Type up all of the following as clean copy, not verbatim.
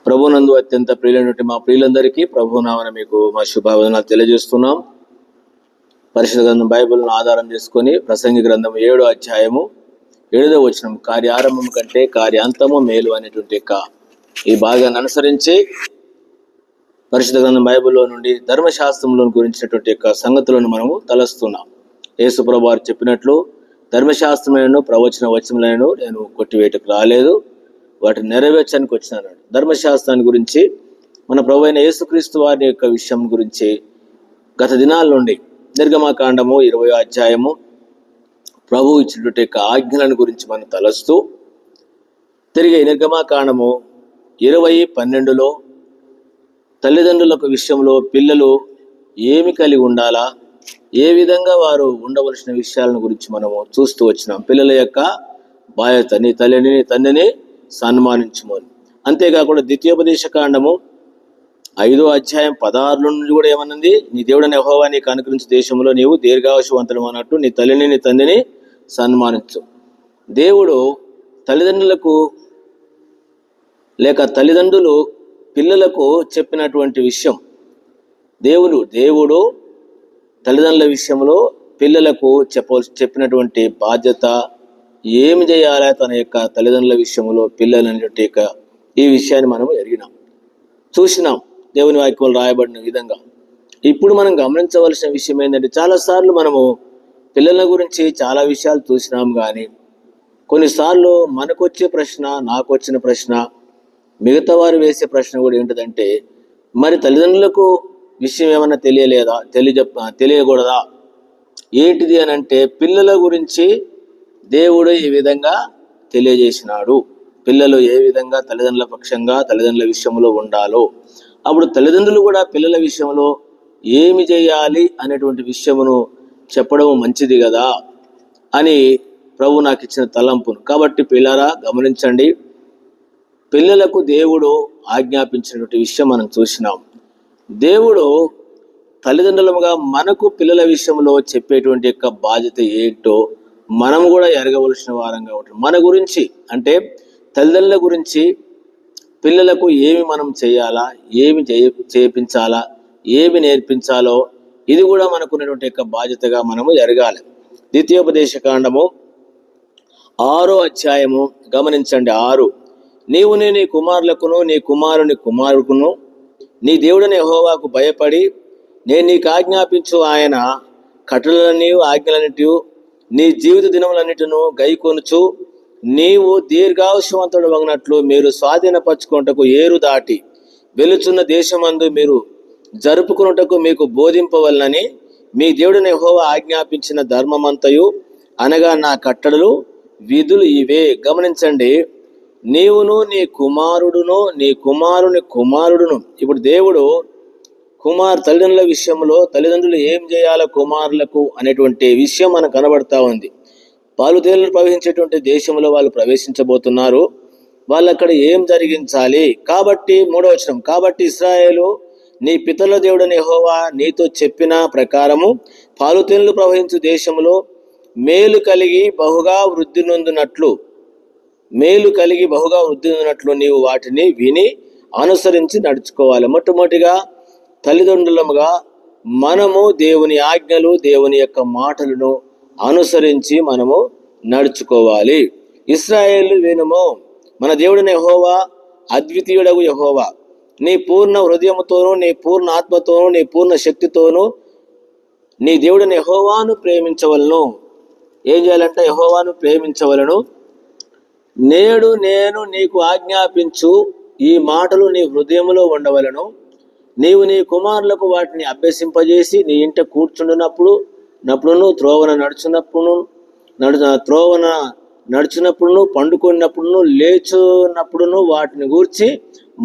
ప్రభునందు అత్యంత ప్రియులైనటువంటి మా ప్రియులందరికీ ప్రభునామన మీకు మా శుభావందనాలు తెలియజేస్తున్నాం. పరిశుద్ధ గ్రంథం బైబిల్ను ఆధారం చేసుకొని ప్రసంగి గ్రంథం 7వ అధ్యాయము 7వ వచనం, కార్యారంభం కంటే కార్యాంతము మేలు అనేటువంటి ఈ భాగాన్ని అనుసరించి పరిశుద్ధ గ్రంథం బైబిల్లో నుండి ధర్మశాస్త్రంలో గురించినటువంటి సంగతులను మనము తలస్తున్నాం. యేసు ప్రభువు వారు చెప్పినట్లు ధర్మశాస్త్రములను ప్రవచన వచనములను నేను కొట్టివేయటకు రాలేదు, వాటిని నెరవేర్చడానికి వచ్చినాను. ధర్మశాస్త్రాన్ని గురించి మన ప్రభు అయిన యేసుక్రీస్తు వారి యొక్క విషయం గురించి గత దినాల నుండి నిర్గమకాండము 20వ అధ్యాయము ప్రభు ఇచ్చినటువంటి ఆజ్ఞలను గురించి మనం తలస్తూ తిరిగి నిర్గమకాండము 20:12లో తల్లిదండ్రులకు విషయంలో పిల్లలు ఏమి కలిగి ఉండాలా, ఏ విధంగా వారు ఉండవలసిన విషయాలను గురించి మనము చూస్తూ వచ్చినాం. పిల్లల యొక్క బాధ్యత, నీ తల్లిని నీ తండ్రిని సన్మానించుమని. అంతేకాకుండా ద్వితీయోపదేశ కాండము 5వ అధ్యాయం 16 నుండి కూడా ఏమన్నది, నీ దేవుడైన యెహోవా నీకు అనుగ్రహించు దేశంలో నీవు దీర్ఘాయుష్మంతుడు అన్నట్టు నీ తల్లిని నీ తండ్రిని సన్మానించు. దేవుడు తల్లిదండ్రులకు లేక తల్లిదండ్రులు పిల్లలకు చెప్పినటువంటి విషయం, దేవుడు తల్లిదండ్రుల విషయంలో పిల్లలకు చెప్పినటువంటి బాధ్యత ఏమి చేయాలి తన యొక్క తల్లిదండ్రుల విషయంలో పిల్లలనేటువంటి ఈ విషయాన్ని మనం ఎరిగినాం, చూసినాం దేవుని వాక్యంలో రాయబడిన విధంగా. ఇప్పుడు మనం గమనించవలసిన విషయం ఏంటంటే, చాలాసార్లు మనము పిల్లల గురించి చాలా విషయాలు చూసినాం, కానీ కొన్నిసార్లు మనకు వచ్చే ప్రశ్న, నాకు వచ్చిన ప్రశ్న, మిగతా వారు వేసే ప్రశ్న కూడా ఏంటిదంటే, మరి తల్లిదండ్రులకు విషయం ఏమన్నా తెలియకూడదా ఏంటిది అని అంటే, పిల్లల గురించి దేవుడు ఈ విధంగా తెలియజేసినాడు. పిల్లలు ఏ విధంగా తల్లిదండ్రుల పక్షంగా తల్లిదండ్రుల విషయంలో ఉండాలో, అప్పుడు తల్లిదండ్రులు కూడా పిల్లల విషయంలో ఏమి చేయాలి అనేటువంటి విషయమును చెప్పడం మంచిది కదా అని ప్రభు నాకు ఇచ్చిన తలంపును. కాబట్టి పిల్లరా గమనించండి, పిల్లలకు దేవుడు ఆజ్ఞాపించినటువంటి విషయం మనం చూసినాం. దేవుడు తల్లిదండ్రులుగా మనకు పిల్లల విషయంలో చెప్పేటువంటి బాధ్యత ఏంటో మనం కూడా ఎరగవలసిన వారంగా ఉంటాం. మన గురించి అంటే తల్లిదండ్రుల గురించి పిల్లలకు ఏమి మనం చేయాలా, ఏమి చేయించాలా, ఏమి నేర్పించాలో ఇది కూడా మనకున్నటువంటి బాధ్యతగా మనము ఎరగాలి. ద్వితీయోపదేశ కాండము 6వ అధ్యాయము గమనించండి. 6, నీవు నీ కుమారులకును నీ కుమారుని కుమారుకును నీ దేవుడైన యెహోవాకు భయపడి నేను నీకు ఆజ్ఞాపించు ఆయన కట్టడలన్నీ ఆజ్ఞలన్నిటి నీ జీవిత దినములన్నిటిను గైకొనుచు నీవు దీర్ఘాయుష్మంతుడు వగినట్లు మీరు స్వాధీనపరచుకొనుటకు ఏరు దాటి వెలుచున్న దేశమందు మీరు జరుపుకున్నటకు మీకు బోధింపవలనని మీ దేవుడైన యెహోవా ఆజ్ఞాపించిన ధర్మమంతయు అనగా నా కట్టడలు విధులు ఇవే. గమనించండి, నీవును నీ కుమారుడును నీ కుమారుని కుమారుడును. ఇప్పుడు దేవుడు తల్లిదండ్రుల విషయంలో తల్లిదండ్రులు ఏం చేయాలో కుమారులకు అనేటువంటి విషయం మనకు కనబడతా ఉంది. పాలుతేళ్లు ప్రవహించేటువంటి దేశంలో వాళ్ళు ప్రవేశించబోతున్నారు. వాళ్ళు అక్కడ ఏం జరిగించాలి కాబట్టి 3వ వచనం, కాబట్టి ఇశ్రాయేలు నీ పితరుల దేవుడైన యెహోవా నీతో చెప్పిన ప్రకారము పాలుతేళ్లు ప్రవహించు దేశంలో మేలు కలిగి బహుగా వృద్ధి నొందినట్లు నీవు వాటిని విని అనుసరించి నడుచుకోవాలి. మొట్టమొదటిగా తల్లిదండ్రులముగా మనము దేవుని ఆజ్ఞలు, దేవుని యొక్క మాటలను అనుసరించి మనము నడుచుకోవాలి. ఇశ్రాయేలు వినుము, మన దేవుడైన యెహోవా అద్వితీయుడగు యెహోవా. నీ పూర్ణ హృదయముతోనూ నీ పూర్ణ ఆత్మతోనూ నీ పూర్ణ శక్తితోనూ నీ దేవుడైన యెహోవాను ప్రేమించవలను. ఏం చేయాలంటే యెహోవాను ప్రేమించవలను. నేడు నేను నీకు ఆజ్ఞాపించు ఈ మాటలు నీ హృదయములో ఉండవలను. నీవు నీ కుమారులకు వాటిని అభ్యసింపజేసి నీ ఇంట కూర్చుండునప్పుడును త్రోవన నడుచున్నప్పుడును పండుకున్నప్పుడును లేచున్నప్పుడును వాటిని గూర్చి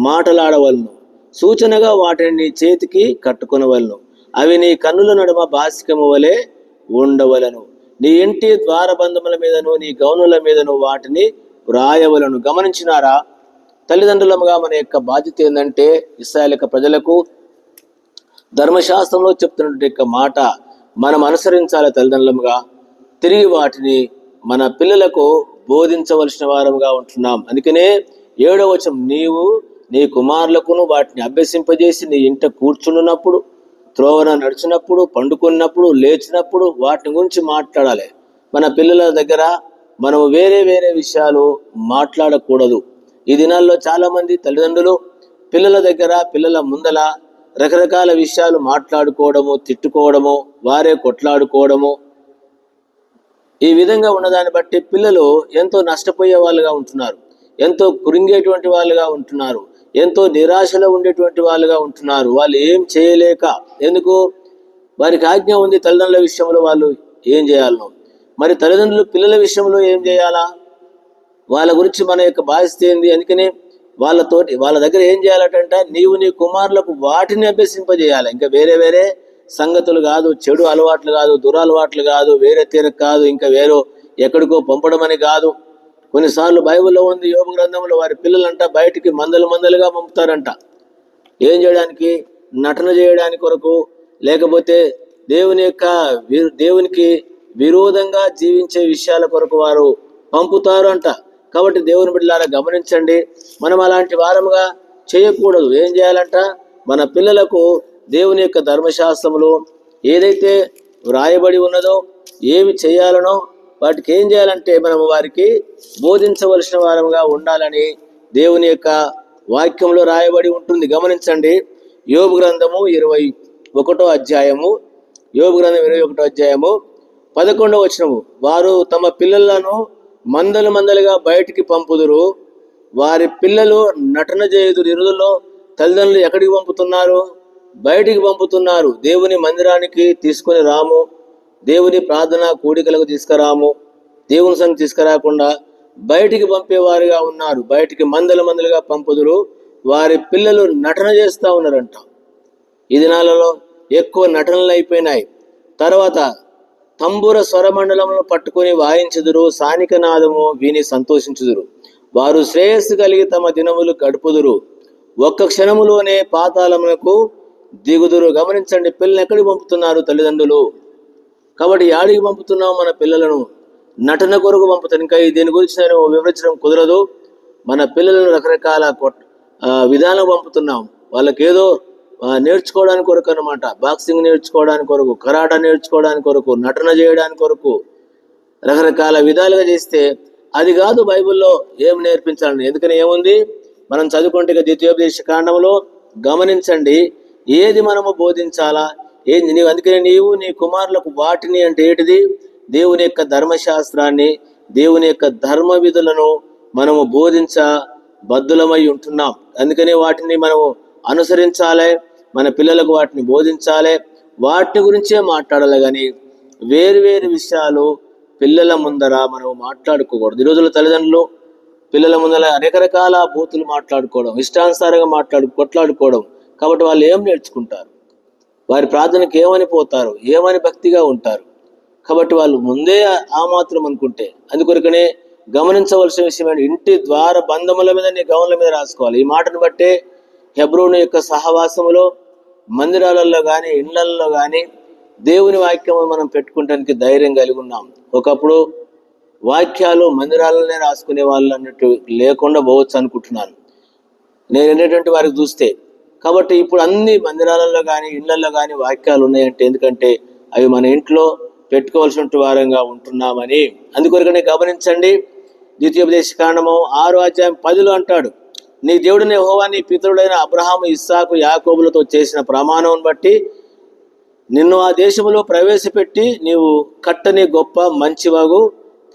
మాటలాడవలను. సూచనగా వాటిని నీ చేతికి కట్టుకొనవలను. అవి నీ కన్నుల నడుమ బాసికము వలె ఉండవలను. నీ ఇంటి ద్వారబంధముల మీదను నీ గౌనుల మీదను వాటిని వ్రాయవలను. గమనించినారా? తల్లిదండ్రులముగా మన యొక్క బాధ్యత ఏంటంటే, ఇశ్రాయేలు ప్రజలకు ధర్మశాస్త్రంలో చెప్తున్నటువంటి మాట మనం అనుసరించాలి. తల్లిదండ్రులముగా తిరిగి వాటిని మన పిల్లలకు బోధించవలసిన వారముగా ఉంటున్నాం. అందుకనే 7వ వచనం, నీవు నీ కుమారులకును వాటిని అభ్యసింపజేసి నీ ఇంట కూర్చున్నప్పుడు, త్రోవన నడిచినప్పుడు, పండుకున్నప్పుడు, లేచినప్పుడు వాటి గురించి మాట్లాడాలి. మన పిల్లల దగ్గర మనం వేరే వేరే విషయాలు మాట్లాడకూడదు. ఈ దినాల్లో చాలామంది తల్లిదండ్రులు పిల్లల దగ్గర, పిల్లల ముందల రకరకాల విషయాలు మాట్లాడుకోవడము, తిట్టుకోవడము, వారే కొట్లాడుకోవడము, ఈ విధంగా ఉన్నదాన్ని బట్టి పిల్లలు ఎంతో నష్టపోయే వాళ్ళుగా ఉంటున్నారు, ఎంతో కృంగేటువంటి వాళ్ళుగా ఉంటున్నారు, ఎంతో నిరాశలో ఉండేటువంటి వాళ్ళుగా ఉంటున్నారు. వాళ్ళు ఏం చేయలేక, ఎందుకు? వారికి ఆజ్ఞ ఉంది తల్లిదండ్రుల విషయంలో వాళ్ళు ఏం చేయాలనో. మరి తల్లిదండ్రులు పిల్లల విషయంలో ఏం చేయాలా? వాళ్ళ గురించి మన యొక్క బాధ్యత ఏంది? అందుకని వాళ్ళ దగ్గర ఏం చేయాలటంట, నీవు నీ కుమారులకు వాటిని అభ్యసింపజేయాలి. ఇంకా వేరే వేరే సంగతులు కాదు, చెడు అలవాట్లు కాదు, దురలవాట్లు కాదు, వేరే తీరకు కాదు, ఇంకా వేరే ఎక్కడికో పంపడం అని కాదు. కొన్నిసార్లు బైబిల్లో ఉంది, యోబు గ్రంథంలో వారి పిల్లలంట బయటికి మందలుగా పంపుతారంట. ఏం చేయడానికి? నటన చేయడానికి కొరకు, లేకపోతే దేవునికి విరోధంగా జీవించే విషయాల కొరకు వారు పంపుతారు అంట. కాబట్టి దేవుని బిడ్డలారా గమనించండి, మనం అలాంటి వారముగా చేయకూడదు. ఏం చేయాలంట? మన పిల్లలకు దేవుని యొక్క ధర్మశాస్త్రములు ఏదైతే వ్రాయబడి ఉన్నదో, ఏమి చేయాలనో వాటికి ఏం చేయాలంటే మనము వారికి బోధించవలసిన వారముగా ఉండాలని దేవుని యొక్క వాక్యంలో రాయబడి ఉంటుంది. గమనించండి, యోబు గ్రంథము 21వ అధ్యాయము, యోబు గ్రంథం 21వ అధ్యాయము 11వ వచనము. వారు తమ పిల్లలను మందలుగా బయటికి పంపుదురు, వారి పిల్లలు నటన చేయుదురు. ఇరుదులో తల్లిదండ్రులు ఎక్కడికి పంపుతున్నారు? బయటికి పంపుతున్నారు. దేవుని మందిరానికి తీసుకొని రాము, దేవుని ప్రార్థన కూడికలకు తీసుకురాము, దేవుని సంగతి తీసుకురాకుండా బయటికి పంపేవారుగా ఉన్నారు. బయటికి మందలుగా పంపుదురు, వారి పిల్లలు నటన చేస్తూ ఉన్నారంట. ఈ దినాలలో ఎక్కువ నటనలు అయిపోయినాయి. తర్వాత తంబుర స్వరమండలమును పట్టుకొని వాయించుదురు, సానిక నాదము విని సంతోషించుదురు. వారు శ్రేయస్సు కలిగి తమ దినములు గడుపుదురు, ఒక్క క్షణములోనే పాతాళమునకు దిగుదురు. గమనించండి, పిల్లలు ఎక్కడికి పంపుతున్నారు తల్లిదండ్రులు? కాబట్టి యాడికి పంపుతున్నాం మన పిల్లలను? నటన కొరకు పంపుతాను. ఇంకా దీని గురించి నేను వివరించడం కుదరదు. మన పిల్లలను రకరకాల విధానం పంపుతున్నాం. వాళ్ళకేదో నేర్చుకోవడానికి కొరకు అనమాట. బాక్సింగ్ నేర్చుకోవడానికి కొరకు, కరాటా నేర్చుకోవడానికి కొరకు, నటన చేయడానికి కొరకు రకరకాల విధాలుగా చేస్తే అది కాదు బైబిల్లో ఏం నేర్పించాలని. ఎందుకని ఏముంది? మనం చదువుకుంటే ద్వితీయోపదేశ కాండంలో గమనించండి, ఏది మనము బోధించాలా, ఏంది నీవు. అందుకని నీవు నీ కుమారులకు వాటిని అంటే ఏంటిది? దేవుని యొక్క ధర్మశాస్త్రాన్ని, దేవుని యొక్క ధర్మ విధులను మనము బోధించ బద్దులమై ఉంటున్నాం. అందుకని వాటిని మనము అనుసరించాలి, మన పిల్లలకు వాటిని బోధించాలి, వాటి గురించే మాట్లాడాలి. కానీ వేరు విషయాలు పిల్లల ముందర మనం మాట్లాడుకోకూడదు. ఈ రోజుల్లో తల్లిదండ్రులు పిల్లల ముందర రకరకాల బూతులు మాట్లాడుకోవడం, ఇష్టానుసారంగా కొట్లాడుకోవడం. కాబట్టి వాళ్ళు ఏం నేర్చుకుంటారు? వారి ప్రార్థనకి ఏమని పోతారు? ఏమని భక్తిగా ఉంటారు? కాబట్టి వాళ్ళు ముందే ఆ మాత్రం అనుకుంటే, అందుకొరకనే గమనించవలసిన విషయం ఏంటి? ఇంటి ద్వార బంధముల మీద నీ గౌన్ల మీద రాసుకోవాలి. ఈ మాటను బట్టే హెబ్రోను యొక్క సహవాసములో, మందిరాలలో కానీ, ఇళ్లలో కానీ దేవుని వాక్యము మనం పెట్టుకుంటానికి ధైర్యం కలిగి ఉన్నాం. ఒకప్పుడు వాక్యాలు మందిరాలనే రాసుకునే వాళ్ళు అన్నట్టు లేకుండా పోవచ్చు అనుకుంటున్నాను నేను ఏంటంటే వారికి చూస్తే. కాబట్టి ఇప్పుడు అన్ని మందిరాలలో కానీ, ఇళ్లలో కానీ వాక్యాలు ఉన్నాయంటే ఎందుకంటే అవి మన ఇంట్లో పెట్టుకోవాల్సిన వారంగా ఉంటున్నామని. అందుకొరకనే గమనించండి, ద్వితీయోపదేశ కాండము 6వ అధ్యాయం 10లో అంటాడు, నీ దేవుడిని యెహోవా నీ పితరుడైన అబ్రహాము, ఇస్సాకు, యాకోబులతో చేసిన ప్రమాణం బట్టి నిన్ను ఆ దేశంలో ప్రవేశపెట్టి నీవు కట్టని గొప్ప మంచివాగు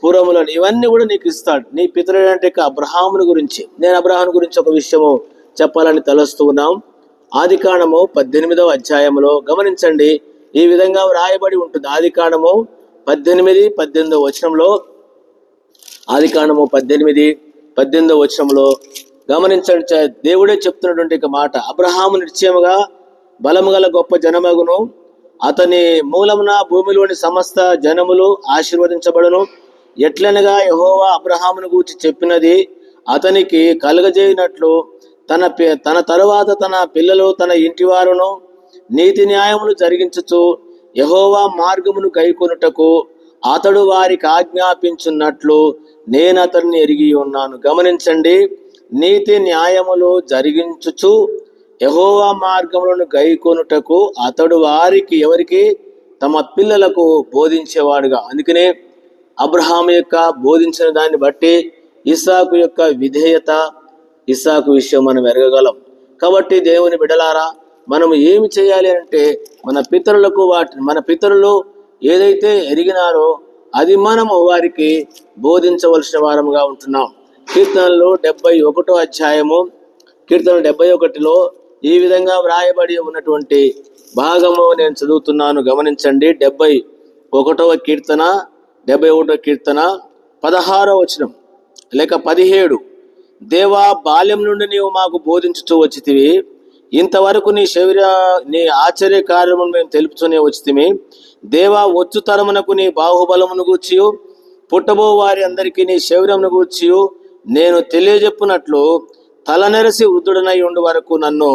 పురములను ఇవన్నీ కూడా నీకు ఇస్తాడు. నీ పితరుడు అంటే అబ్రహాముని గురించి, నేను అబ్రహాము గురించి ఒక విషయము చెప్పాలని తలస్తూ ఉన్నాం. ఆదికాండము 18వ అధ్యాయంలో గమనించండి, ఈ విధంగా రాయబడి ఉంటుంది. ఆదికాండము 18 వచనంలో, ఆదికాండము 18 వచనంలో గమనించండి, దేవుడే చెప్తున్నటువంటి మాట. అబ్రహాము నిశ్చయముగా బలము గల గొప్ప జనమగును, అతని మూలమున భూమిలోని సమస్త జనములు ఆశీర్వదించబడును. ఎట్లనగా యెహోవా అబ్రహామును గూర్చి చెప్పినది అతనికి కలుగజేయనట్లు తన తరువాత తన పిల్లలు తన ఇంటివారును నీతి న్యాయములు జరిగించుచు యెహోవా మార్గమును గైకొనుటకు అతడు వారికి ఆజ్ఞాపించున్నట్లు నేను అతన్ని ఎరిగి ఉన్నాను. గమనించండి, నీతి న్యాయములు జరిగించుచు యెహోవా మార్గములను గైకొనుటకు అతడు ఎవరికి తమ పిల్లలకు బోధించేవాడుగా. అందుకనే అబ్రహాము యొక్క బోధించిన దాన్ని బట్టి ఇస్సాకు యొక్క విధేయత, ఇస్సాకు విషయం మనం ఎరగగలం. కాబట్టి దేవుని బిడ్డలారా, మనం ఏమి చేయాలి అంటే మన పితరులు ఏదైతే ఎరిగినారో అది మనము వారికి బోధించవలసిన వారముగా ఉంటున్నాం. కీర్తనలు 71వ అధ్యాయము, కీర్తన 71లో ఈ విధంగా వ్రాయబడి ఉన్నటువంటి భాగము నేను చదువుతున్నాను, గమనించండి. 71వ కీర్తన 16వ వచనం లేక 17. దేవా, బాల్యం నుండి నీవు మాకు బోధించుతూ వచ్చితివి, ఇంతవరకు నీ ఆశ్చర్య కార్యమును మేము తెలుపుతూనే వచ్చితిమి. దేవా, వచ్చు తరమునకు నీ బాహుబలమును గూర్చియు పుట్టబో వారి అందరికీ నీ శౌర్యమును గూర్చియు నేను తెలియజెప్పునట్లు తలనెరసి వృద్ధుడనై ఉండు వరకు నన్ను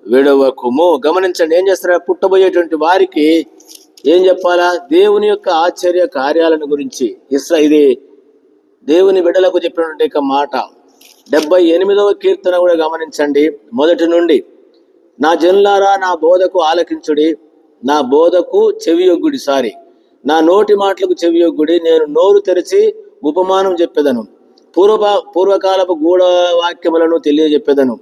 విడవకుము. గమనించండి, ఏం చేస్తారా? పుట్టబోయేటువంటి వారికి ఏం చెప్పాలా? దేవుని యొక్క ఆశ్చర్య కార్యాలను గురించి. ఇది దేవుని బిడ్డలకు చెప్పినటువంటి మాట. 78వ కీర్తన కూడా గమనించండి, మొదటి నుండి. నా జనులారా, నా బోధకు ఆలకించుడి, నా బోధకు చెవియొగ్గుడి. నా నోటి మాటలకు చెవియొగ్గుడి. నేను నోరు తెరిచి ఉపమానం చెప్పేదను, పూర్వకాలపు గూఢ వాక్యములను తెలియజెప్పేదను.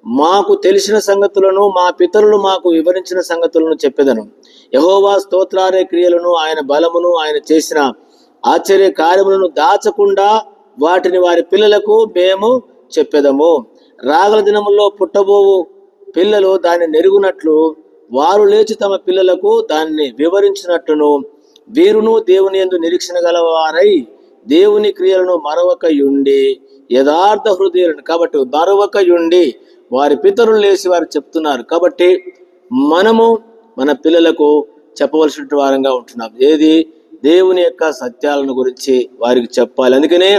మాకు తెలిసిన సంగతులను, మా పితరులు మాకు వివరించిన సంగతులను చెప్పేదను. యెహోవా స్తోత్రార్య క్రియలను, ఆయన బలమును, ఆయన చేసిన ఆశ్చర్య కార్యములను దాచకుండా వాటిని వారి పిల్లలకు మేము చెప్పేదము. రాగల దినముల్లో పుట్టబోవు పిల్లలు దాన్ని నెరుగునట్లు, వారు లేచి తమ పిల్లలకు దాన్ని వివరించినట్లును, వీరును దేవుని యందు నిరీక్షణ గలవారై దేవుని క్రియలను మరవకయుండి యథార్థ హృదయులను. కాబట్టి మరవకయుండి వారి పితరులు లేచి వారు చెప్తున్నారు. కాబట్టి మనము మన పిల్లలకు చెప్పవలసిన వారంగా ఉంటున్నాం. ఏది? దేవుని యొక్క సత్యాలను గురించి వారికి చెప్పాలి. అందుకనే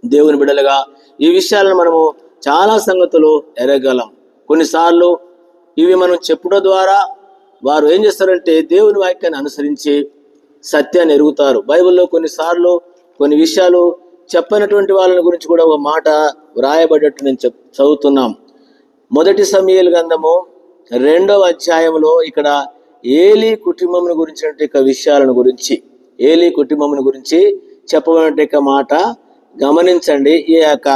దేవుని బిడ్డలుగా ఈ విషయాలను మనము చాలా సంగతులు ఎరగలం. కొన్నిసార్లు ఇవి మనం చెప్పడం ద్వారా వారు ఏం చేస్తారంటే దేవుని వాక్యాన్ని అనుసరించి సత్యాన్ని ఎరుగుతారు. బైబిల్లో కొన్నిసార్లు కొన్ని విషయాలు చెప్పనటువంటి వాళ్ళని గురించి కూడా ఒక మాట వ్రాయబడ్డట్టు నేను చదువుతున్నాం. 1 సమూయేలు గ్రంథము 2వ అధ్యాయంలో ఇక్కడ ఏలీ కుటుంబం గురించిన విషయాలను గురించి, ఏలీ కుటుంబం గురించి చెప్పబడిన మాట గమనించండి. ఈ యొక్క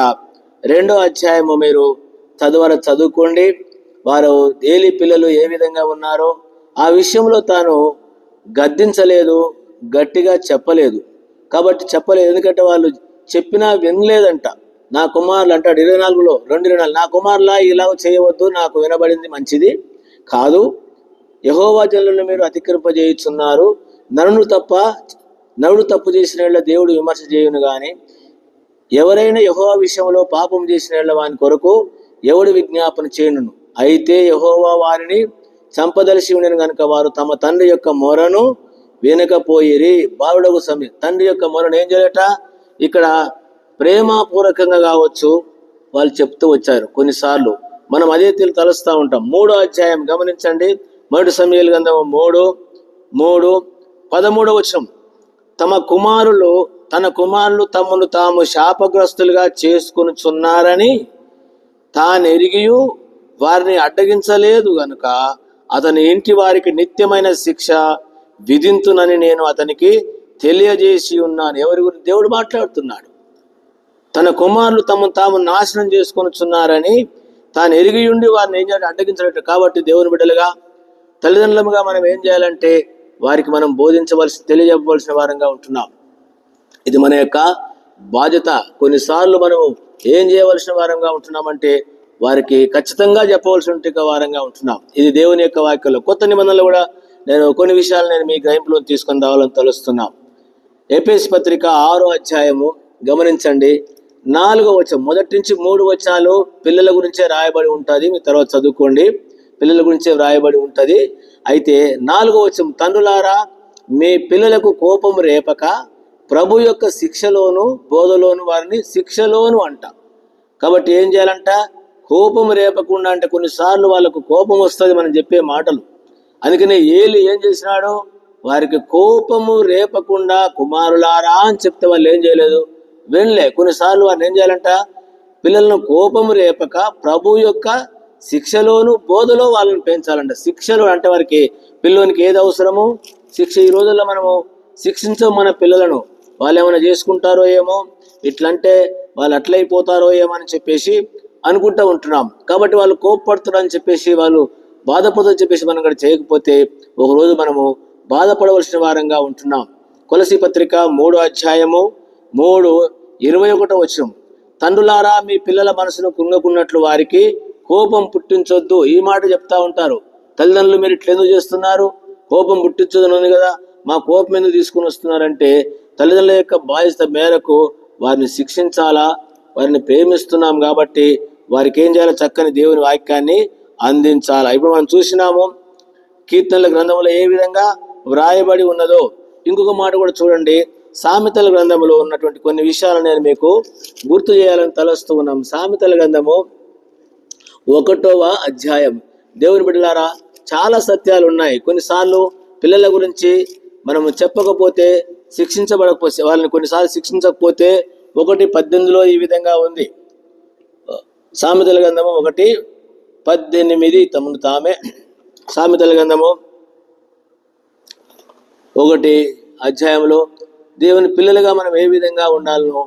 2వ అధ్యాయము మీరు చదువుకోండి. వారు ఏలీ పిల్లలు ఏ విధంగా ఉన్నారో ఆ విషయంలో తాను గద్దించలేదు, గట్టిగా చెప్పలేదు. కాబట్టి చెప్పలేదు, ఎందుకంటే వాళ్ళు చెప్పినా వినలేదంట. నా కుమారులు అంటాడు 24లో 2:24, నా కుమారులా ఇలా చేయవద్దు, నాకు వినబడింది మంచిది కాదు. యెహోవా జనులను మీరు అతిక్రమింపజేయుచున్నారు. నరుడు తప్పు చేసిన దేవుడు విమర్శ చేయును గాని, ఎవరైనా యెహోవా విషయంలో పాపం చేసిన వాని కొరకు ఎవడు విజ్ఞాపన చేయును. అయితే యెహోవా వారిని చంపదలిసి ఉండను గనుక వారు తమ తండ్రి యొక్క మొరను వినకపోయిరి. బాలుడగు సమయం తండ్రి యొక్క మొరను ఏం చేయట? ఇక్కడ ప్రేమపూర్వకంగా కావచ్చు వాళ్ళు చెప్తూ వచ్చారు. కొన్నిసార్లు మనం అదే తలుస్తూ ఉంటాం. 3వ అధ్యాయం గమనించండి. 1 సమూయేలు గ్రంథము 3:13 వచనం. తన కుమారులు తమను తాము శాపగ్రస్తులుగా చేసుకొనుచున్నారని తానెరిగియు వారిని అడ్డగించలేదు గనుక అతని ఇంటి వారికి నిత్యమైన శిక్ష విధింతునని నేను అతనికి తెలియజేసి ఉన్నాను. ఎవరి గురించి దేవుడు మాట్లాడుతున్నాడు? తన కుమారులు తమను తాము నాశనం చేసుకొనుచున్నారని తాను ఎరిగి ఉండి వారిని ఏం చేయాలి? అడ్డగించలేదు. కాబట్టి దేవుని బిడ్డలుగా, తల్లిదండ్రులుగా మనం ఏం చేయాలంటే వారికి మనం తెలియజెప్పవలసిన వారంగా ఉంటున్నాం. ఇది మన యొక్క బాధ్యత. కొన్నిసార్లు మనం ఏం చేయవలసిన వారంగా ఉంటున్నామంటే వారికి ఖచ్చితంగా చెప్పవలసిన వారంగా ఉంటున్నాం. ఇది దేవుని యొక్క వాక్యంలో. కొత్త నిబంధనలు కూడా నేను కొన్ని విషయాలు మీ గ్రహింపులో తీసుకొని రావాలని తలుస్తున్నాం. ఎఫెసీ పత్రిక 6వ అధ్యాయము గమనించండి. 4వ వచనం, 1 నుంచి 3 వచనాలు పిల్లల గురించే రాయబడి ఉంటుంది. మీ తర్వాత చదువుకోండి. పిల్లల గురించే రాయబడి ఉంటుంది. అయితే 4వ వచనం, తండ్రులారా మీ పిల్లలకు కోపము రేపక ప్రభు యొక్క శిక్షలోను బోధలోను వారిని శిక్షలోను అంట. కాబట్టి ఏం చేయాలంట? కోపము రేపకుండా. అంటే కొన్నిసార్లు వాళ్ళకు కోపం వస్తుంది మనం చెప్పే మాటలు. అందుకనే ఏలి ఏం చేసినాడు? వారికి కోపము రేపకుండా కుమారులారా అని చెప్తే వాళ్ళు ఏం చేయలేదు, వినలే. కొన్నిసార్లు వారిని ఏం చేయాలంట? పిల్లలను కోపము రేపక ప్రభు యొక్క శిక్షలోను బోధలో వాళ్ళని పెంచాలంట. శిక్షలు అంటే వారికి పిల్లోనికి ఏది అవసరమో శిక్ష. ఈ రోజుల్లో మనము శిక్షించం మన పిల్లలను. వాళ్ళు ఏమైనా చేసుకుంటారో ఏమో, ఇట్లంటే వాళ్ళు అట్లయిపోతారో ఏమో అని చెప్పేసి అనుకుంటూ ఉంటున్నాం. కాబట్టి వాళ్ళు కోపపడుతున్నారని చెప్పేసి, వాళ్ళు బాధపడుతుందని చెప్పేసి మనం ఇక్కడ చేయకపోతే ఒకరోజు మనము బాధపడవలసిన వారంగా ఉంటున్నాం. కొలసీ పత్రిక 3వ అధ్యాయము 3:21 తండ్రులారా మీ పిల్లల మనసును కుంగకున్నట్లు వారికి కోపం పుట్టించొద్దు. ఈ మాట చెప్తా ఉంటారు తల్లిదండ్రులు. మీరు ఇట్లెందుకు చేస్తున్నారు? కోపం పుట్టించొద్దు ఉంది కదా, మా కోపం ఎందుకు తీసుకుని వస్తున్నారంటే తల్లిదండ్రుల యొక్క బాధ్యత మేరకు వారిని శిక్షించాలా, వారిని ప్రేమిస్తున్నాం కాబట్టి వారికి ఏం చేయాలి? చక్కని దేవుని వాక్యాన్ని అందించాలా. ఇప్పుడు మనం చూసినాము కీర్తనల గ్రంథంలో ఏ విధంగా వ్రాయబడి ఉన్నదో. ఇంకొక మాట కూడా చూడండి, సామెతల గ్రంథంలో ఉన్నటువంటి కొన్ని విషయాలు నేను మీకు గుర్తు చేయాలని తలస్తూ ఉన్నాం. సామెతల గ్రంథము 1వ అధ్యాయం. దేవుని బిడ్డలారా, చాలా సత్యాలు ఉన్నాయి. కొన్నిసార్లు పిల్లల గురించి మనము చెప్పకపోతే, శిక్షించబడకపోతే, వాళ్ళని కొన్నిసార్లు శిక్షించకపోతే 1:18 ఈ విధంగా ఉంది. సామెతల గ్రంథము 1:18 తమను తామే. సామెతల గ్రంథము 1 అధ్యాయంలో దేవుని పిల్లలుగా మనం ఏ విధంగా ఉండాలనో,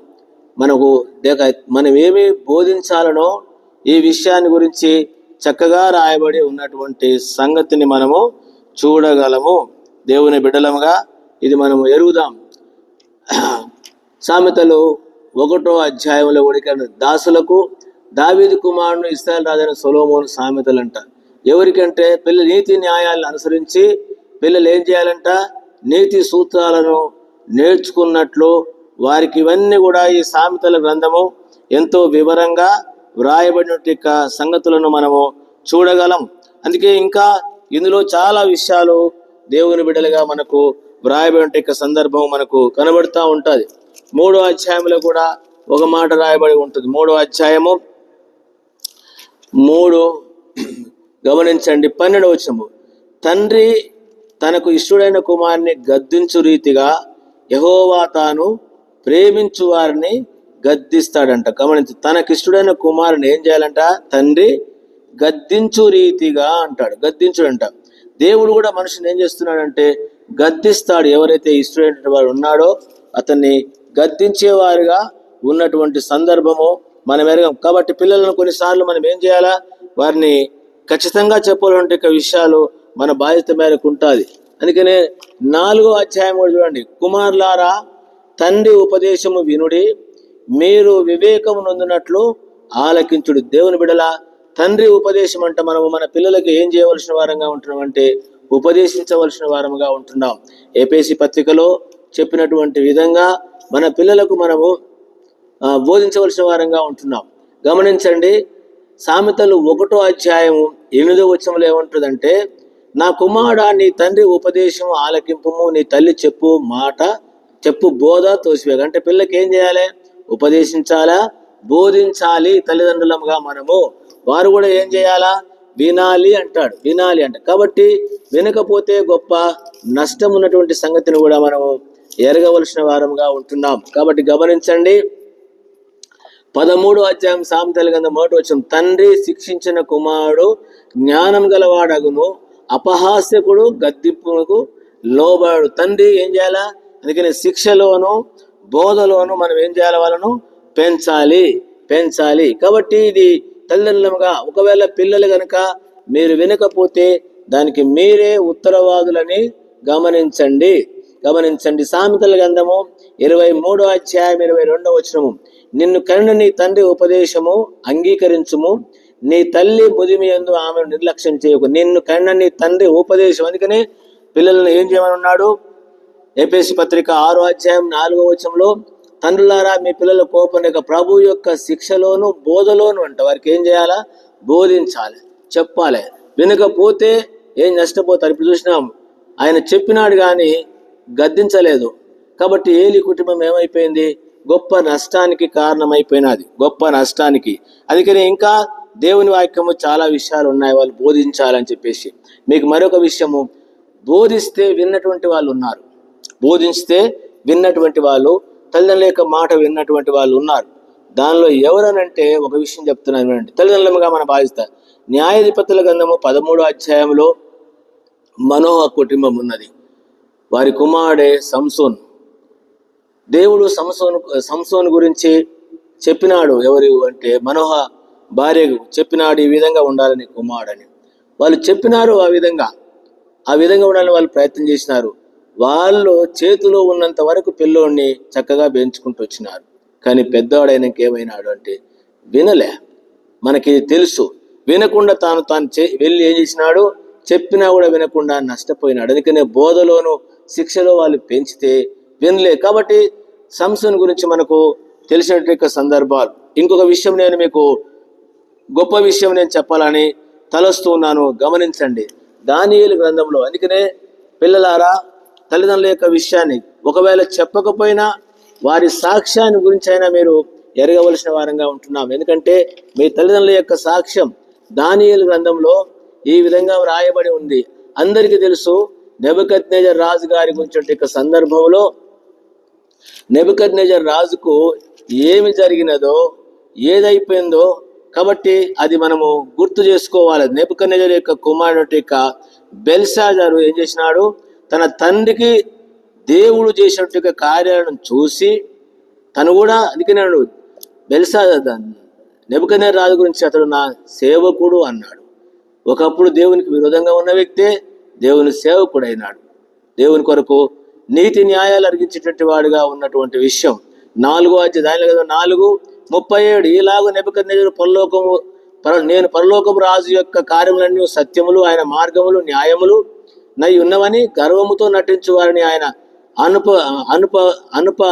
మనం ఏమి బోధించాలనో ఈ విషయాన్ని గురించి చక్కగా రాయబడి ఉన్నటువంటి సంగతిని మనము చూడగలము. దేవుని బిడ్డలముగా ఇది మనము ఎరుగుదాం. సామెతలు 1వ అధ్యాయంలో ఉడికిన దాసులకు దావీదు కుమారుడు ఇశ్రాయేలు రాజైన సొలొమోను సామెతలు అంట. ఎవరికంటే పిల్లలు నీతి న్యాయాలను అనుసరించి పిల్లలు ఏం చేయాలంట? నీతి సూత్రాలను నేర్చుకున్నట్లు వారికి ఇవన్నీ కూడా ఈ సామెతల గ్రంథము ఎంతో వివరంగా వ్రాయబడిన సంగతులను మనము చూడగలం. అందుకే ఇంకా ఇందులో చాలా విషయాలు దేవుని బిడ్డలుగా మనకు వ్రాయబడిన సందర్భం మనకు కనబడుతూ ఉంటుంది. 3వ అధ్యాయంలో కూడా ఒక మాట రాయబడి ఉంటుంది. 3వ అధ్యాయము 3 గమనించండి, 12 తండ్రి తనకు ఇష్టడైన కుమారుని గద్దించు రీతిగా యెహోవా తాను ప్రేమించు వారిని గద్దిస్తాడంట. గమనించు, తనకిష్టడైన కుమారుని ఏం చేయాలంట? తండ్రి గద్దించు రీతిగా అంటాడు. గద్దించుడంట. దేవుడు కూడా మనుషుని ఏం చేస్తున్నాడంటే గద్దిస్తాడు. ఎవరైతే ఇష్టడైన వాడు ఉన్నాడో అతన్ని గద్దించేవారుగా ఉన్నటువంటి సందర్భము మనం ఎరగం. కాబట్టి పిల్లలను కొన్నిసార్లు మనం ఏం చేయాలా? వారిని ఖచ్చితంగా చెప్పాలంటే విషయాలు మన బాధ్యత మేరకు ఉంటుంది. అందుకనే 4వ అధ్యాయం కూడా చూడండి, కుమారులారా తండ్రి ఉపదేశము వినుడి, మీరు వివేకము నొందినట్లు ఆలకించుడు. దేవుని బిడల తండ్రి ఉపదేశం అంటే మనము మన పిల్లలకి ఏం చేయవలసిన వారంగా ఉంటున్నాం అంటే ఉపదేశించవలసిన వారముగా ఉంటున్నాం. ఎఫెసీ పత్రికలో చెప్పినటువంటి విధంగా మన పిల్లలకు మనము బోధించవలసిన వారంగా ఉంటున్నాం. గమనించండి, సామెతలు 1వ అధ్యాయము 8వ వచనంలో ఏమంటుందంటే, నా కుమారుడా నీ తండ్రి ఉపదేశము ఆలకింపుము, నీ తల్లి చెప్పు బోధ తోసివేగ. అంటే పిల్లకి ఏం చేయాలి? ఉపదేశించాలా, బోధించాలి. తల్లిదండ్రులముగా మనము వారు కూడా ఏం చేయాలా? వినాలి అంటాడు. వినాలి అంట. కాబట్టి వినకపోతే గొప్ప నష్టం ఉన్నటువంటి సంగతిని కూడా మనము ఎరగవలసిన వారముగా ఉంటున్నాం. కాబట్టి గమనించండి, 13వ అధ్యాయం సామెతల గ్రంథం 1వ వచనం, తండ్రి శిక్షించిన కుమారుడు జ్ఞానం గలవాడగును, అపహాస్యకుడు గద్దింపునకు లోబడు. తండ్రి ఏం చేయాలా? అందుకని శిక్షలోను బోధలోను మనం ఏం చేయాలి? వాళ్ళను పెంచాలి. కాబట్టి ఇది తల్లిదండ్రులుగా ఒకవేళ పిల్లలు కనుక మీరు వినకపోతే దానికి మీరే ఉత్తరవాదులని గమనించండి. సామెతల గ్రంథము 23వ అధ్యాయం 22వ వచనము, నిన్ను కనిన నీ తండ్రి ఉపదేశము అంగీకరించుము, నీ తల్లి ముదిమి యందు ఆమెను నిర్లక్ష్యం చేయకు. నిన్ను కనిన నీ తండ్రి ఉపదేశం. అందుకనే పిల్లలను ఏం చేయమని ఉన్నాడు? ఎఫెసీ పత్రిక 6వ అధ్యాయం 4వ వచనంలో, తండ్రులారా మీ పిల్లల కోపం లేక ప్రభు యొక్క శిక్షలోను బోధలోను అంట. వారికి ఏం చేయాలా? బోధించాలి, చెప్పాలి. వినకపోతే ఏం నష్టపోతారు? ఇప్పుడు చూసినాం, ఆయన చెప్పినాడు కానీ గద్దించలేదు. కాబట్టి ఏలి కుటుంబం ఏమైపోయింది? గొప్ప నష్టానికి కారణమైపోయినది, గొప్ప నష్టానికి. అందుకని ఇంకా దేవుని వాక్యము చాలా విషయాలు ఉన్నాయి వాళ్ళు బోధించాలని చెప్పేసి. మీకు మరొక విషయము, బోధిస్తే విన్నటువంటి వాళ్ళు ఉన్నారు. బోధిస్తే విన్నటువంటి వాళ్ళు, తల్లిదండ్రుల యొక్క మాట విన్నటువంటి వాళ్ళు ఉన్నారు. దానిలో ఎవరనంటే ఒక విషయం చెప్తున్నాను వినండి. తల్లిదండ్రులుగా మన బాధ్యత. న్యాయాధిపతుల గ్రంథము 13వ అధ్యాయంలో మనోహ కుటుంబం ఉన్నది. వారి కుమారుడే సంసోన్. దేవుడు సంసోను గురించి చెప్పినాడు. ఎవరు అంటే మనోహ భార్యకు చెప్పినాడు, ఈ విధంగా ఉండాలని కుమారుడని. వాళ్ళు చెప్పినారు, ఆ విధంగా ఉండాలని వాళ్ళు ప్రయత్నం చేసినారు. వాళ్ళు చేతిలో ఉన్నంత వరకు పిల్లోడిని చక్కగా పెంచుకుంటూ వచ్చినారు. కానీ పెద్దవాడైనాక ఏమైనాడు అంటే వినలే. మనకి తెలుసు, వినకుండా తాను వెళ్ళి ఏం చేసినాడు, చెప్పినా కూడా వినకుండా నష్టపోయినాడు. అందుకనే బోధలోను శిక్షలో వాళ్ళు పెంచితే వినలే. కాబట్టి సంసోను గురించి మనకు తెలిసినటువంటి సందర్భాలు. ఇంకొక విషయం, నేను మీకు గొప్ప విషయం నేను చెప్పాలని తలస్తూ ఉన్నాను, గమనించండి. దానియేలు గ్రంథంలో, అందుకనే పిల్లలారా, తల్లిదండ్రుల యొక్క విషయాన్ని ఒకవేళ చెప్పకపోయినా వారి సాక్ష్యాన్ని గురించి అయినా మీరు ఎరగవలసిన వారంగా ఉంటున్నాం. ఎందుకంటే మీ తల్లిదండ్రుల యొక్క సాక్ష్యం దానియేలు గ్రంథంలో ఈ విధంగా వ్రాయబడి ఉంది. అందరికీ తెలుసు, నెబుకద్నెజర్ రాజు గారి గురించి సందర్భంలో నెబుకద్నెజర్ రాజుకు ఏమి జరిగినదో, ఏదైపోయిందో, కాబట్టి అది మనము గుర్తు చేసుకోవాలి. నెబుకద్నెజర్ యొక్క కుమారుడు బెల్షాజరు ఏం చేసినాడు, తన తండ్రికి దేవుడు చేసినట్టు కార్యాలను చూసి తను కూడా, అందుకనే నెబుకద్నెజర్ రాజు గురించి అతడు నా సేవకుడు అన్నాడు. ఒకప్పుడు దేవునికి విరోధంగా ఉన్న వ్యక్తే దేవుని సేవకుడు అయినాడు. దేవుని కొరకు నీతి న్యాయాలు అరిగించేటటువంటి వాడుగా ఉన్నటువంటి విషయం. 4వ అధ్యాయం 4:37 ఈలాగు నెబుకద్నెజరు నేను పరలోకము రాజు యొక్క కార్యములన్నీ సత్యములు, ఆయన మార్గములు న్యాయములు నై ఉన్నవని గర్వముతో నటించు వారిని ఆయన అనుప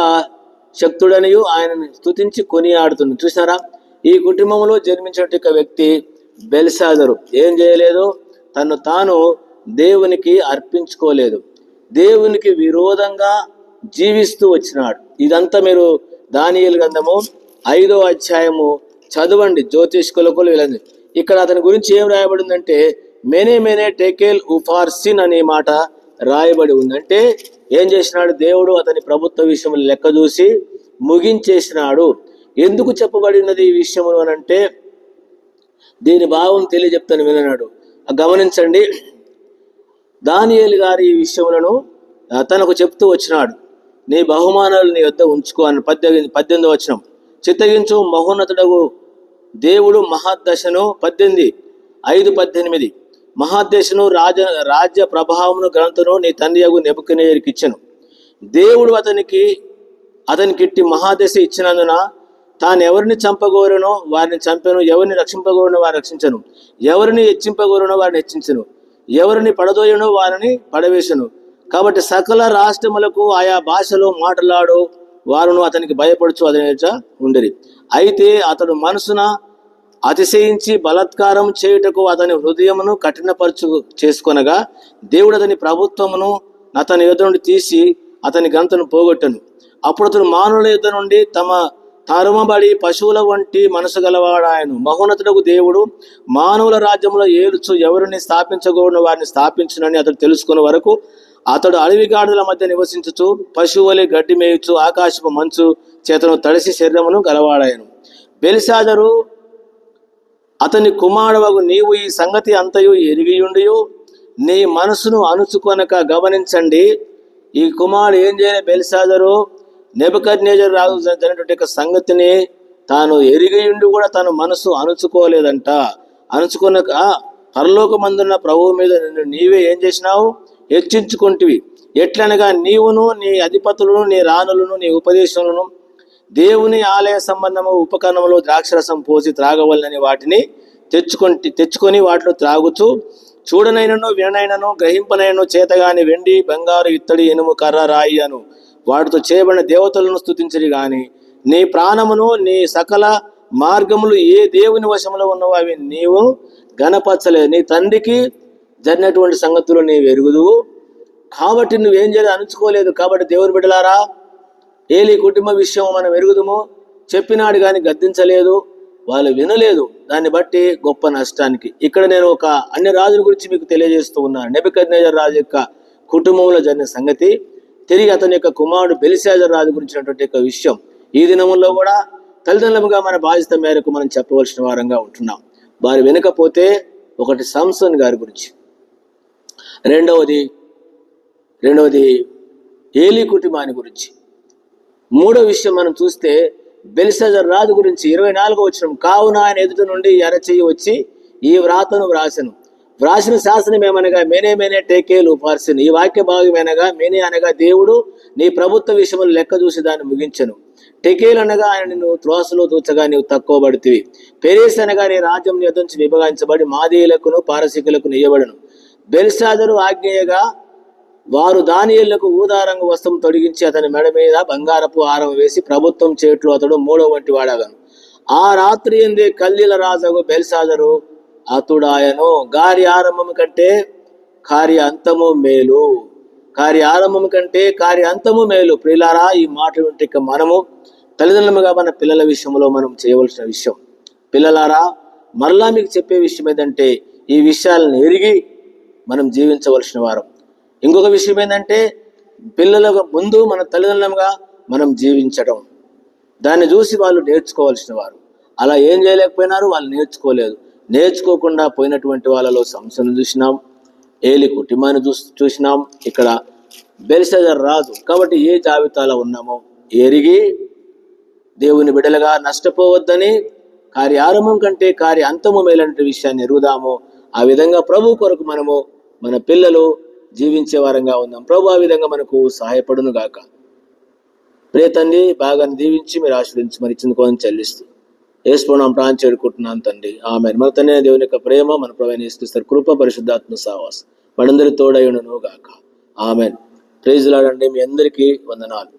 శక్తుడనియు ఆయనని స్తుతించి కొనియాడుతుంది. చూసారా, ఈ కుటుంబంలో జన్మించిన వ్యక్తి బెల్షాజరు ఏం చేయలేదు, తను తాను దేవునికి అర్పించుకోలేదు, దేవునికి విరోధంగా జీవిస్తూ వచ్చినాడు. ఇదంతా మీరు దానియేలు గ్రంథము 5వ అధ్యాయము చదవండి, జ్యోతిష్ కులకులు వీళ్ళని. ఇక్కడ అతని గురించి ఏం రాయబడిందంటే మెనే టెకేల్ ఉఫార్సిన్ అనే మాట రాయబడి ఉందంటే ఏం చేసినాడు, దేవుడు అతని ప్రభుత్వ విషయములు లెక్క చూసి ముగించేసినాడు. ఎందుకు చెప్పబడినది ఈ విషయములు అని అంటే దీని భావం తెలియజెప్తాను వినన్నాడు. గమనించండి, దానియేలు గారి ఈ విషయములను తనకు చెప్తూ వచ్చినాడు. నీ బహుమానాలు నీ వద్ద ఉంచుకో అని 18వ వచనం. చిత్తగించు మహోన్నతుడగు దేవుడు మహాదశను 18:5-18 మహాదశను రాజ్య ప్రభావమును ఘనతను నీ తండ్రి యగు నెబుకద్నెజరుకి ఇచ్చెను. దేవుడు అతనికిట్టి మహాదశ ఇచ్చినందున తాను ఎవరిని చంపగోరనో వారిని చంపెను, ఎవరిని రక్షింపగోరనో వారిని రక్షించను, ఎవరిని హెచ్చింపగోరనో వారిని హెచ్చించను, ఎవరిని పడదోయనో వారిని పడవేశను. కాబట్టి సకల రాష్ట్రములకు ఆయా భాషలో మాట్లాడు వారును అతనికి భయపడుచు అతని ఉండేది. అయితే అతడు మనసున అతిశయించి బలాత్కారం చేయుటకు అతని హృదయమును కఠినపరచు చేసుకొనగా దేవుడు అతని ప్రభుత్వమును అతని యుద్ధ నుండి తీసి అతని ఘనతను పోగొట్టను. అప్పుడు అతను మానవుల యుద్ధ నుండి తరుమబడి పశువుల వంటి మనసు గలవాడాయను. మహోన్నతుడకు దేవుడు మానవుల రాజ్యంలో ఏలుచు ఎవరిని స్థాపించకూడని వారిని స్థాపించునని అతడు తెలుసుకునే వరకు అతడు అడవి గాడుల మధ్య నివసించుచు పశువులే గడ్డి మేయుచు ఆకాశపు మంచు చేతను తడిసి శరీరమును గలవాడాయను. బెల్షాజరు అతని కుమారుడవగు నీవు ఈ సంగతి అంతయు ఎరిగియుండియు నీ మనసును అణుచుకొనక, గమనించండి, ఈ కుమారుడు ఏం చేయలే, బెల్షాజరు నెబుకద్నెజరు రాజు జరిగినటువంటి సంగతిని తాను ఎరిగియుండి కూడా తన మనసు అణుచుకోలేదంట. అణుచుకొనక పరలోకమందున్న ప్రభువు మీద నీవే ఏం చేసినావు, హెచ్చించుకుంటువి. ఎట్లనగా నీవును నీ అధిపతులను నీ రాణులను నీ ఉపదేశములను దేవుని ఆలయ సంబంధము ఉపకరణములు ద్రాక్షరసం పోసి త్రాగవలనని వాటిని తెచ్చుకొని వాటిలో త్రాగుచు చూడనైనను విననైనను గ్రహింపనైనను చేతగాని వెండి బంగారు ఇత్తడి ఇనుము కర్ర రాయి అను వాటితో చేయబడిన దేవతలను స్తుతించరు గాని నీ ప్రాణమును నీ సకల మార్గములు ఏ దేవుని వశములో ఉన్నవో అవి నీవు గణపరచలేదు. నీ తండ్రికి జరిగినటువంటి సంగతులు నీవు ఎరుగుదువు కాబట్టి నువ్వేం చేయలేదు, అణుచుకోలేదు. కాబట్టి దేవుని బిడ్డలారా, ఏలీ కుటుంబ విషయం మనం ఎరుగుదుము, చెప్పినాడు కానీ గద్దించలేదు, వాళ్ళు వినలేదు. దాన్ని బట్టి గొప్ప నష్టానికి ఇక్కడ నేను ఒక అన్య రాజుల గురించి మీకు తెలియజేస్తూ ఉన్నాను. నెబుకద్నెజరు రాజు యొక్క కుటుంబంలో జరిగిన సంగతి, తిరిగి అతని యొక్క కుమారుడు బెల్షాజరు రాజు గురించినటువంటి విషయం. ఈ దినముల్లో కూడా తల్లిదండ్రులుగా మన బాధ్యత మేరకు మనం చెప్పవలసిన వారంగా ఉంటున్నాం. వారు వెనుకపోతే ఒకటి సంసోన్ గారి గురించి, రెండవది ఏలీ కుటుంబాన్ని గురించి, మూడో విషయం మనం చూస్తే బెల్షాజర్ రాజు గురించి 24వ వచనం. కావున ఆయన ఎదుట నుండి ఎరచెయ్యి వచ్చి ఈ వ్రాతను వ్రాసిన శాసనం ఏమనగా మేనే మేనే టేకేలు పార్సిన్. ఈ వాక్య భాగం అనగా మేనే అనగా దేవుడు నీ ప్రభుత్వ విషయములు లెక్క చూసి దాన్ని ముగించను. టెకేలు అనగా ఆయన నిన్ను త్రోసలో దూచగా నీవు తక్కువబడితివి. పెరేస్ అనగా నీ రాజ్యం నీ యొద్ద నుంచి విభజించబడి మాదీయులకును పారసీకులకు ఇయ్యబడును. బెల్షాజరు ఆజ్ఞేయగా వారు దానియేలుకు ఊదారంగు వస్త్రం తొడిగించి అతని మెడ మీద బంగారపు హారం వేసి ప్రభుత్వం చేట్లు అతడు మూడో వంటి వాడగాను. ఆ రాత్రి ఎందే కల్దీల రాజు బెల్షాజరు అతుడాయను. గారి ఆరంభము కంటే కార్య అంతము మేలు, కార్య ఆరంభము కంటే కార్య అంతము మేలు. ప్రియులారా, ఈ మాటలు వింటే ఇక మనము తల్లిదండ్రులుగా మన పిల్లల విషయంలో మనం చేయవలసిన విషయం. పిల్లలారా, మరలా మీకు చెప్పే విషయం ఏంటంటే ఈ విషయాలను ఎరిగి మనం జీవించవలసిన వారం. ఇంకొక విషయం ఏంటంటే పిల్లల ముందు మన తల్లిదండ్రులుగా మనం జీవించడం, దాన్ని చూసి వాళ్ళు నేర్చుకోవాల్సిన వారు. అలా ఏం చేయలేకపోయినారు, వాళ్ళు నేర్చుకోలేదు. నేర్చుకోకుండా పోయినటువంటి వాళ్ళలో సంసోను చూసినాం, ఏలీ కుటుంబాన్ని చూసినాం, ఇక్కడ బెల్షాజర్ రాజు. కాబట్టి ఏ జాబితాలో ఉన్నామో ఎరిగి దేవుని బిడ్డలుగా నష్టపోవద్దని, కార్య ఆరంభం కంటే కార్య అంతము మేలంటే విషయాన్ని ఎరుగుదాము. ఆ విధంగా ప్రభు కొరకు మనము మన పిల్లలు జీవించే వారంగా ఉందాం. ప్రభు ఆ విధంగా మనకు సహాయపడును గాక. ప్రియ తండ్రి, బాగా దీవించి మీరు ఆశ్రయించి మరి ఇచ్చిన కోసం చెల్లిస్తూ యేసునామమున ప్రార్థన చేరుకుంటున్నాను తండ్రి, ఆమేన్. మన తండ్రి దేవుని యొక్క ప్రేమ, మన ప్రభువైన యేసుక్రీస్తు కృప, పరిశుద్ధాత్మ సహవాసం మనందరి తోడయుండును గాక. ఆమేన్. ప్రైజ్ లార్డ్ అండి. మీ అందరికీ వందనాలు.